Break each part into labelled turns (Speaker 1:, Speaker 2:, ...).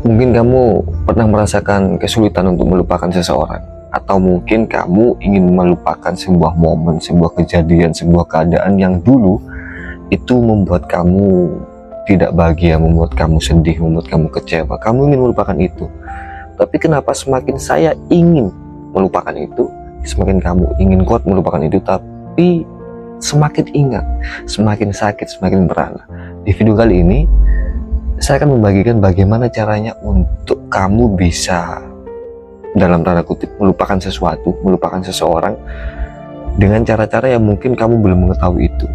Speaker 1: Mungkin kamu pernah merasakan kesulitan untuk melupakan seseorang, atau mungkin kamu ingin melupakan sebuah momen, sebuah kejadian, sebuah keadaan yang dulu itu membuat kamu tidak bahagia, membuat kamu sedih, membuat kamu kecewa. Kamu ingin melupakan itu, tapi kenapa semakin saya ingin melupakan itu, semakin kamu ingin kuat melupakan itu, tapi semakin ingat, semakin sakit, semakin merana. Di video kali ini saya akan membagikan bagaimana caranya untuk kamu bisa, dalam tanda kutip, melupakan sesuatu, melupakan seseorang dengan cara-cara yang mungkin kamu belum mengetahui itu.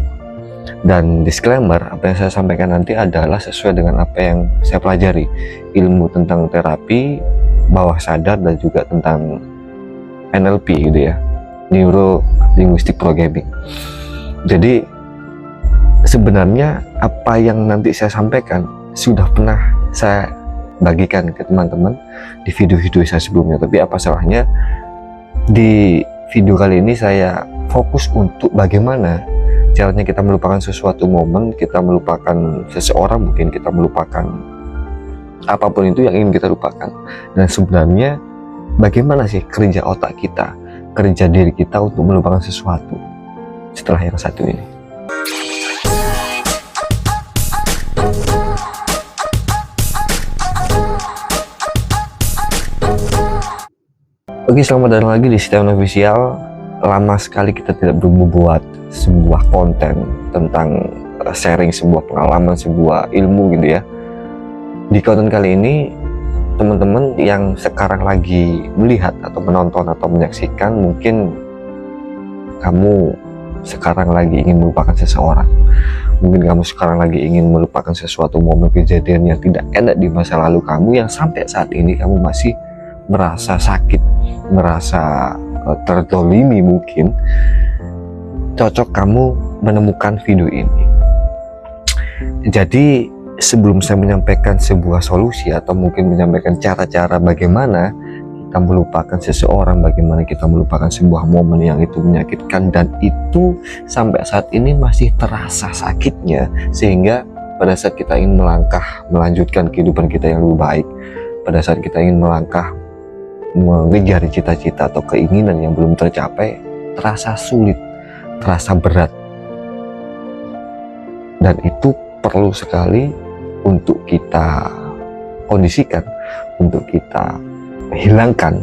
Speaker 1: Dan disclaimer, apa yang saya sampaikan nanti adalah sesuai dengan apa yang saya pelajari, ilmu tentang terapi bawah sadar dan juga tentang NLP gitu ya, Neuro Linguistic Programming. Jadi sebenarnya apa yang nanti saya sampaikan sudah pernah saya bagikan ke teman-teman di video-video saya sebelumnya, tapi apa salahnya di video kali ini saya fokus untuk bagaimana caranya kita melupakan sesuatu momen, kita melupakan seseorang, mungkin kita melupakan apapun itu yang ingin kita lupakan, dan sebenarnya bagaimana sih kerja otak kita, kerja diri kita untuk melupakan sesuatu setelah yang satu ini. Oke, selamat datang lagi di Setiawan Official. Lama sekali kita tidak membuat sebuah konten tentang sharing sebuah pengalaman, sebuah ilmu gitu ya. Di konten kali ini, teman-teman yang sekarang lagi melihat atau menonton atau menyaksikan, mungkin kamu sekarang lagi ingin melupakan seseorang. Mungkin kamu sekarang lagi ingin melupakan sesuatu momen kejadian yang tidak enak di masa lalu kamu, yang sampai saat ini kamu masih merasa sakit, merasa terdolimi. Mungkin cocok kamu menemukan video ini. Jadi sebelum saya menyampaikan sebuah solusi atau mungkin menyampaikan cara-cara bagaimana kita melupakan seseorang, bagaimana kita melupakan sebuah momen yang itu menyakitkan dan itu sampai saat ini masih terasa sakitnya, sehingga pada saat kita ingin melangkah melanjutkan kehidupan kita yang lebih baik, pada saat kita ingin melangkah mengejar cita-cita atau keinginan yang belum tercapai, terasa sulit, terasa berat, dan itu perlu sekali untuk kita kondisikan, untuk kita hilangkan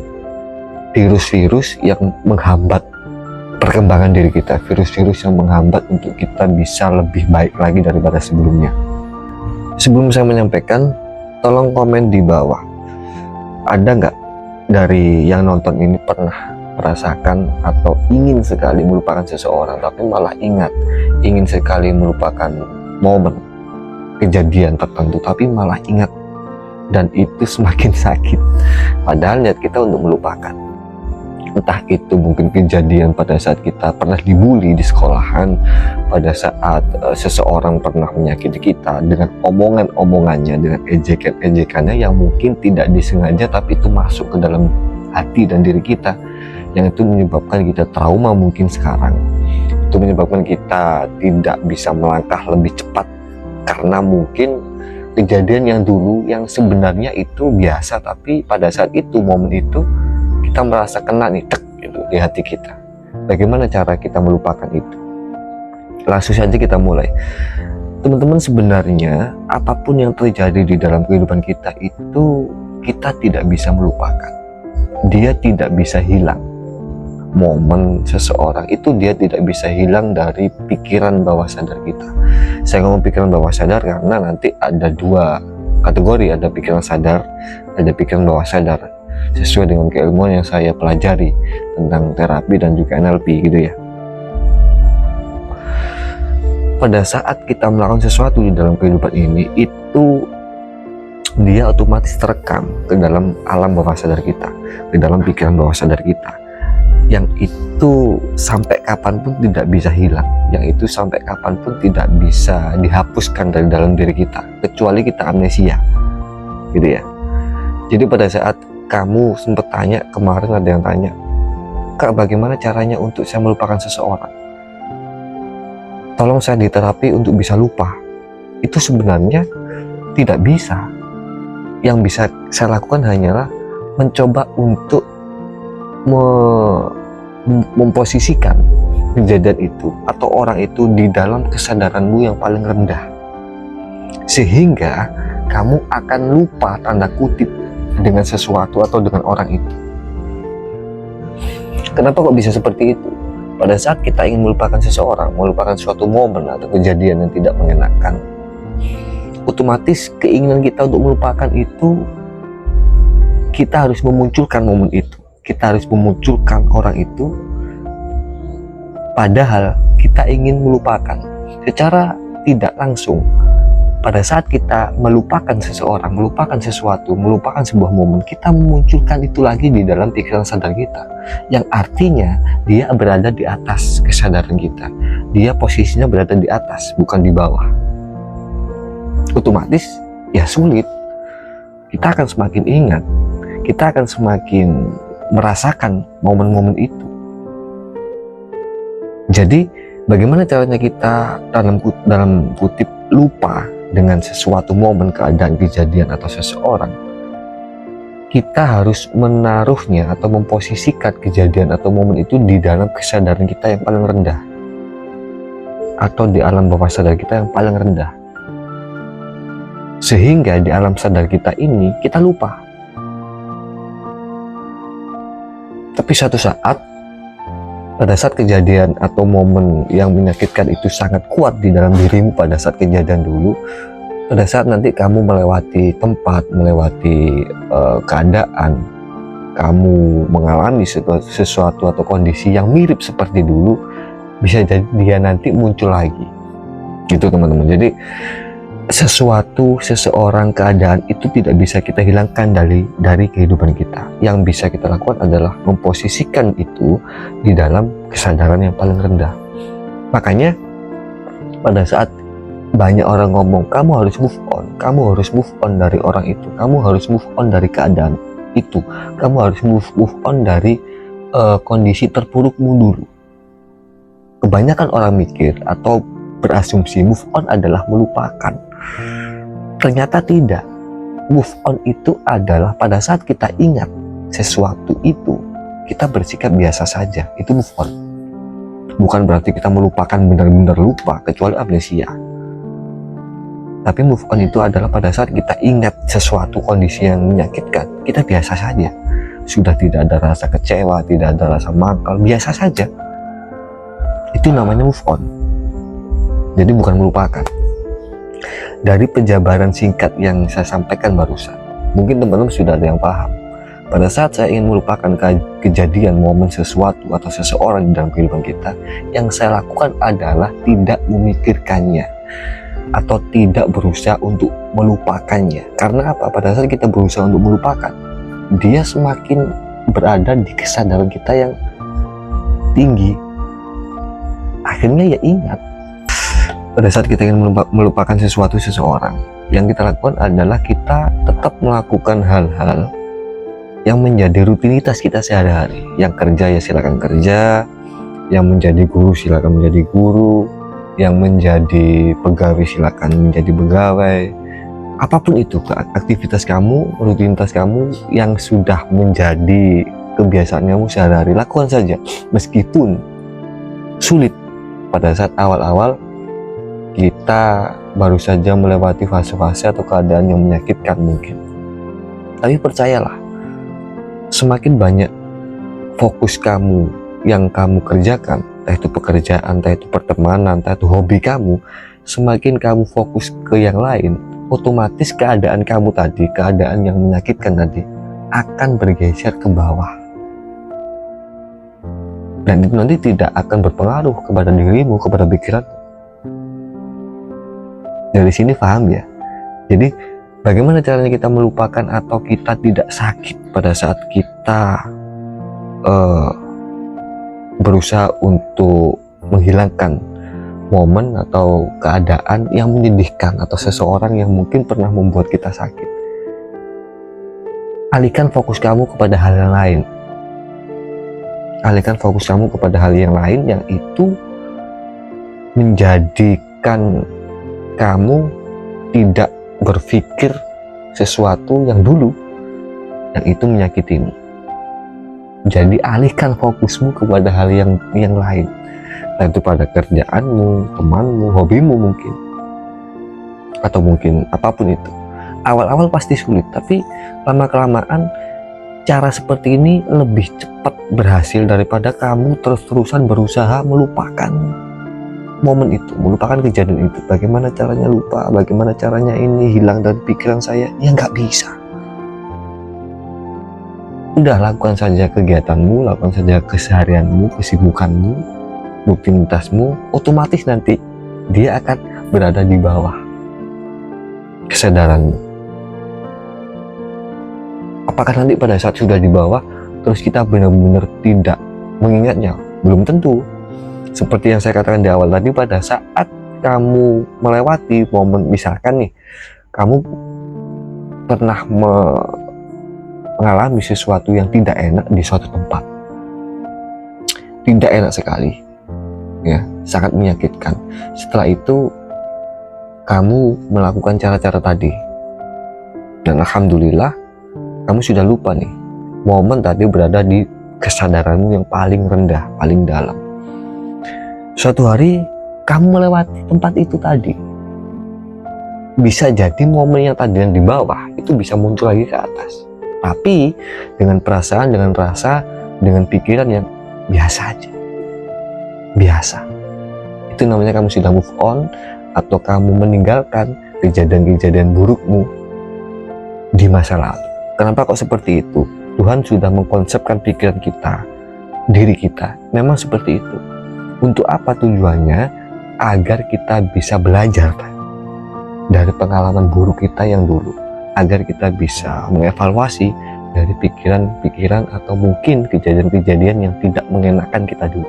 Speaker 1: virus-virus yang menghambat perkembangan diri kita, virus-virus yang menghambat untuk kita bisa lebih baik lagi daripada sebelumnya. Sebelum saya menyampaikan, tolong komen di bawah, ada nggak dari yang nonton ini pernah merasakan atau ingin sekali melupakan seseorang, tapi malah ingin sekali melupakan momen kejadian tertentu, tapi malah ingat, dan itu semakin sakit padahal niat kita untuk melupakan. Entah itu mungkin kejadian pada saat kita pernah dibully di sekolahan, pada saat seseorang pernah menyakiti kita dengan omongan-omongannya, dengan ejekan-ejekannya yang mungkin tidak disengaja tapi itu masuk ke dalam hati dan diri kita, yang itu menyebabkan kita trauma. Mungkin sekarang itu menyebabkan kita tidak bisa melangkah lebih cepat karena mungkin kejadian yang dulu yang sebenarnya itu biasa, tapi pada saat itu, momen itu, kita merasa kena nih, tek gitu di hati kita. Bagaimana cara kita melupakan itu? Langsung saja kita mulai. Teman-teman, sebenarnya apapun yang terjadi di dalam kehidupan kita itu kita tidak bisa melupakan. Dia tidak bisa hilang. Momen seseorang itu dia tidak bisa hilang dari pikiran bawah sadar kita. Saya ngomong pikiran bawah sadar karena nanti ada dua kategori, ada pikiran sadar, ada pikiran bawah sadar, sesuai dengan keilmuan yang saya pelajari tentang terapi dan juga NLP gitu ya. Pada saat kita melakukan sesuatu di dalam kehidupan ini, itu dia otomatis terekam ke dalam alam bawah sadar kita, ke dalam pikiran bawah sadar kita, yang itu sampai kapanpun tidak bisa hilang, yang itu sampai kapanpun tidak bisa dihapuskan dari dalam diri kita, kecuali kita amnesia gitu ya. Jadi pada saat kamu sempat tanya, kemarin ada yang tanya, Kak, bagaimana caranya untuk saya melupakan seseorang? Tolong saya diterapi untuk bisa lupa. Itu sebenarnya tidak bisa. yang bisa saya lakukan hanyalah mencoba untuk memposisikan kejadian itu atau orang itu di dalam kesadaranmu yang paling rendah, sehingga kamu akan lupa tanda kutip dengan sesuatu atau dengan orang itu. Kenapa kok bisa seperti itu? Pada saat kita ingin melupakan seseorang, melupakan suatu momen atau kejadian yang tidak mengenakan, otomatis keinginan kita untuk melupakan itu, kita harus memunculkan momen itu, kita harus memunculkan orang itu, padahal kita ingin melupakan secara tidak langsung. Pada saat kita melupakan seseorang, melupakan sesuatu, melupakan sebuah momen, kita memunculkan itu lagi di dalam pikiran sadar kita, yang artinya dia berada di atas kesadaran kita, dia posisinya berada di atas, bukan di bawah. Otomatis ya sulit, kita akan semakin ingat, kita akan semakin merasakan momen-momen itu. Jadi bagaimana caranya kita dalam kutip lupa dengan sesuatu momen, keadaan, kejadian atau seseorang? Kita harus menaruhnya atau memposisikan kejadian atau momen itu di dalam kesadaran kita yang paling rendah, atau di alam bawah sadar kita yang paling rendah, sehingga di alam sadar kita ini kita lupa. Tapi suatu saat, pada saat kejadian atau momen yang menyakitkan itu sangat kuat di dalam dirimu pada saat kejadian dulu, pada saat nanti kamu melewati tempat, melewati keadaan, kamu mengalami sesuatu atau kondisi yang mirip seperti dulu, bisa jadi dia nanti muncul lagi, gitu teman-teman. Jadi sesuatu, seseorang, keadaan itu tidak bisa kita hilangkan dari kehidupan kita. Yang bisa kita lakukan adalah memposisikan itu di dalam kesadaran yang paling rendah. Makanya pada saat banyak orang ngomong, kamu harus move on, kamu harus move on dari orang itu, kamu harus move on dari keadaan itu, kamu harus move on dari kondisi terpurukmu dulu. Kebanyakan orang mikir atau berasumsi move on adalah melupakan. Ternyata tidak. Move on itu adalah pada saat kita ingat sesuatu itu, kita bersikap biasa saja. Itu move on. Bukan berarti kita melupakan, benar-benar lupa, kecuali amnesia. Tapi move on itu adalah pada saat kita ingat sesuatu kondisi yang menyakitkan, kita biasa saja. Sudah tidak ada rasa kecewa, tidak ada rasa mangkal, biasa saja. Itu namanya move on. Jadi bukan melupakan. Dari penjabaran singkat yang saya sampaikan barusan, mungkin teman-teman sudah ada yang paham. Pada saat saya ingin melupakan kejadian, momen, sesuatu atau seseorang di dalam kehidupan kita, yang saya lakukan adalah tidak memikirkannya atau tidak berusaha untuk melupakannya. Karena apa? Pada saat kita berusaha untuk melupakan, dia semakin berada di kesadaran kita yang tinggi. Akhirnya ya ingat. Pada saat kita ingin melupakan sesuatu, seseorang, yang kita lakukan adalah kita tetap melakukan hal-hal yang menjadi rutinitas kita sehari-hari. Yang kerja ya silakan kerja, yang menjadi guru silakan menjadi guru, yang menjadi pegawai silakan menjadi pegawai. Apapun itu aktivitas kamu, rutinitas kamu yang sudah menjadi kebiasaan kamu sehari-hari, lakukan saja. Meskipun sulit pada saat awal-awal kita baru saja melewati fase-fase atau keadaan yang menyakitkan mungkin. Tapi percayalah, semakin banyak fokus kamu yang kamu kerjakan, entah itu pekerjaan, entah itu pertemanan, entah itu hobi kamu, semakin kamu fokus ke yang lain, otomatis keadaan kamu tadi, keadaan yang menyakitkan tadi, akan bergeser ke bawah. Dan itu nanti tidak akan berpengaruh kepada dirimu, kepada pikiran. Dari sini paham ya? Jadi bagaimana caranya kita melupakan atau kita tidak sakit pada saat kita berusaha untuk menghilangkan momen atau keadaan yang menyedihkan atau seseorang yang mungkin pernah membuat kita sakit. Alihkan fokus kamu kepada hal yang lain. Alihkan fokus kamu kepada hal yang lain yang itu menjadikan kamu tidak berpikir sesuatu yang dulu yang itu menyakitimu. Jadi alihkan fokusmu kepada hal yang lain, entah itu pada kerjaanmu, temanmu, hobimu mungkin, atau mungkin apapun itu. Awal-awal pasti sulit, tapi lama-kelamaan cara seperti ini lebih cepat berhasil daripada kamu terus-terusan berusaha melupakan momen itu, melupakan kejadian itu. Bagaimana caranya lupa, bagaimana caranya ini hilang dari pikiran saya, ya nggak bisa. Udah, lakukan saja kegiatanmu, lakukan saja keseharianmu, kesibukanmu, rutinitasmu, otomatis nanti dia akan berada di bawah kesadaranmu. Apakah nanti pada saat sudah di bawah terus kita benar-benar tidak mengingatnya? Belum tentu. Seperti yang saya katakan di awal tadi, pada saat kamu melewati momen, misalkan nih kamu pernah mengalami sesuatu yang tidak enak di suatu tempat, tidak enak sekali ya, sangat menyakitkan. Setelah itu kamu melakukan cara-cara tadi dan alhamdulillah kamu sudah lupa nih, momen tadi berada di kesadaranmu yang paling rendah, paling dalam. Suatu hari kamu melewati tempat itu tadi, bisa jadi momen yang tadi yang di bawah itu bisa muncul lagi ke atas, tapi dengan perasaan, dengan rasa, dengan pikiran yang biasa aja, biasa. Itu namanya kamu sudah move on, atau kamu meninggalkan kejadian-kejadian burukmu di masa lalu. Kenapa kok seperti itu? Tuhan sudah mengkonsepkan pikiran kita, diri kita memang seperti itu. Untuk apa tujuannya? Agar kita bisa belajar dari pengalaman buruk kita yang dulu, agar kita bisa mengevaluasi dari pikiran-pikiran atau mungkin kejadian-kejadian yang tidak mengenakan kita dulu.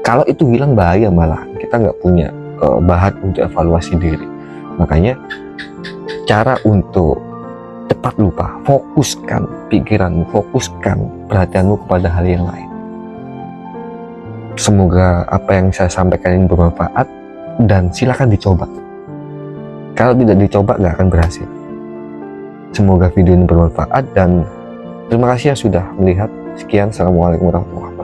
Speaker 1: Kalau itu hilang, bahaya, malah kita nggak punya bahan untuk evaluasi diri. Makanya cara untuk cepat lupa, fokuskan pikiranmu, fokuskan perhatianmu kepada hal yang lain. Semoga apa yang saya sampaikan ini bermanfaat dan silakan dicoba. Kalau tidak dicoba nggak akan berhasil. Semoga video ini bermanfaat dan terima kasih yang sudah melihat. Sekian, assalamualaikum warahmatullahi wabarakatuh.